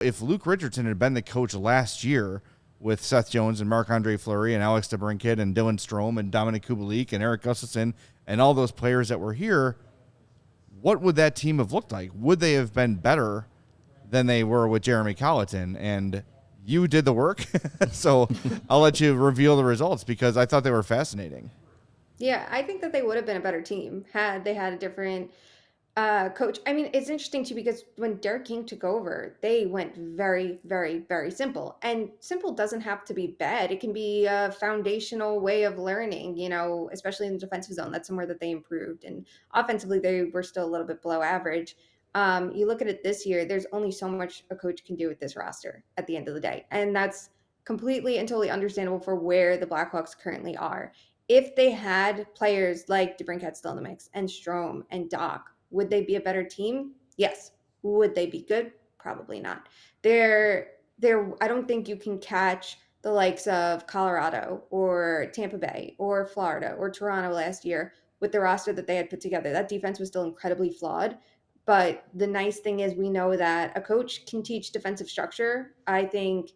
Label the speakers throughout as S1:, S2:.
S1: If Luke Richardson had been the coach last year with Seth Jones and Marc-Andre Fleury and Alex DeBrincat and Dylan Strome and Dominic Kubalik and Eric Gustafsson and all those players that were here, what would that team have looked like? Would they have been better than they were with Jeremy Colleton? And you did the work, so I'll let you reveal the results because I thought they were fascinating.
S2: Yeah, I think that they would have been a better team had they had a different coach. I mean, it's interesting too because when Derek King took over, they went very, very, very simple. And simple doesn't have to be bad. It can be a foundational way of learning, especially in the defensive zone. That's somewhere that they improved. And offensively, they were still a little bit below average. You look at it this year, there's only so much a coach can do with this roster at the end of the day. And that's completely and totally understandable for where the Blackhawks currently are. If they had players like DeBrincat still in the mix and Strome and Dach, would they be a better team? Yes. Would they be good? Probably not. I don't think you can catch the likes of Colorado or Tampa Bay or Florida or Toronto last year with the roster that they had put together. That defense was still incredibly flawed. But the nice thing is we know that a coach can teach defensive structure. I think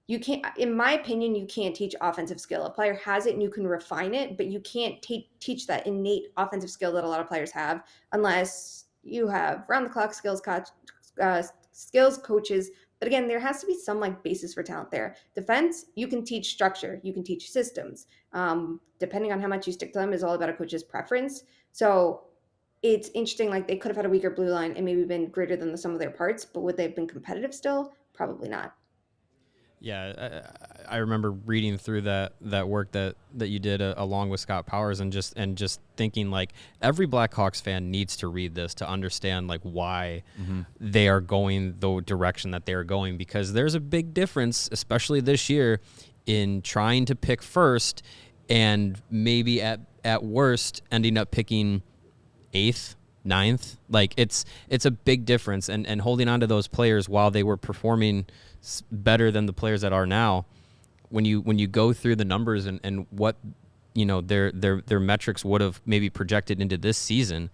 S2: you can't, in my opinion, you can't teach offensive skill. A player has it and you can refine it, but you can't teach that innate offensive skill that a lot of players have unless you have round the clock skills coaches. But again, there has to be some like basis for talent there. Defense, you can teach structure, you can teach systems. Depending on how much you stick to them is all about a coach's preference. So it's interesting. Like they could have had a weaker blue line and maybe been greater than the sum of their parts, but would they have been competitive still? Probably not.
S3: Yeah, I remember reading through that work that you did along with Scott Powers and just thinking like every Blackhawks fan needs to read this to understand like why they are going the direction that they are going, because there's a big difference, especially this year, in trying to pick first and maybe at worst ending up picking 8th, 9th. Like it's a big difference, and holding on to those players while they were performing better than the players that are now. When you go through the numbers and what their metrics would have maybe projected into this season,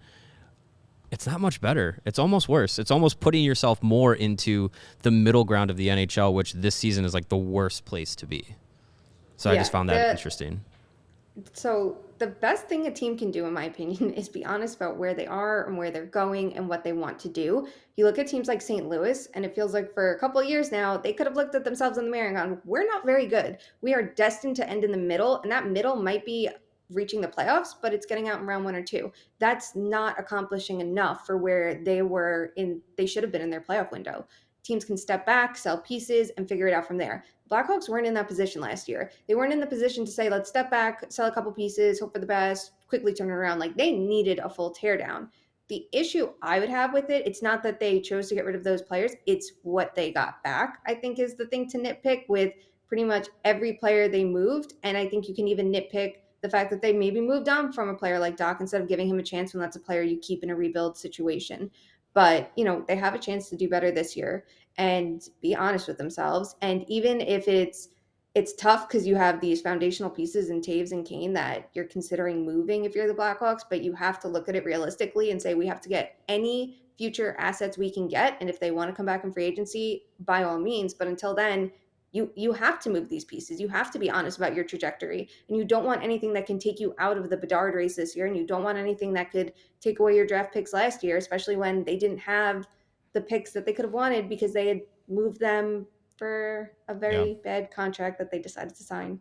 S3: it's not much better. It's almost worse. It's almost putting yourself more into the middle ground of the NHL, which this season is like the worst place to be. So I just found that interesting.
S2: So the best thing a team can do, in my opinion, is be honest about where they are and where they're going and what they want to do. You look at teams like St. Louis, and it feels like for a couple of years now, they could have looked at themselves in the mirror and gone, we're not very good. We are destined to end in the middle, and that middle might be reaching the playoffs, but it's getting out in round 1 or 2. That's not accomplishing enough for where they should have been in their playoff window. Teams can step back, sell pieces, and figure it out from there. Blackhawks weren't in that position last year. They weren't in the position to say, let's step back, sell a couple pieces, hope for the best, quickly turn it around. Like they needed a full teardown. The issue I would have with it, it's not that they chose to get rid of those players, it's what they got back, I think is the thing to nitpick with pretty much every player they moved. And I think you can even nitpick the fact that they maybe moved on from a player like Dach instead of giving him a chance when that's a player you keep in a rebuild situation. But, they have a chance to do better this year and be honest with themselves. And even if it's tough because you have these foundational pieces in Taves and Kane that you're considering moving if you're the Blackhawks, but you have to look at it realistically and say we have to get any future assets we can get. And if they want to come back in free agency, by all means. But until then, you have to move these pieces. You have to be honest about your trajectory. And you don't want anything that can take you out of the Bedard race this year. And you don't want anything that could take away your draft picks last year, especially when they didn't have the picks that they could have wanted because they had moved them for a very bad contract that they decided to sign.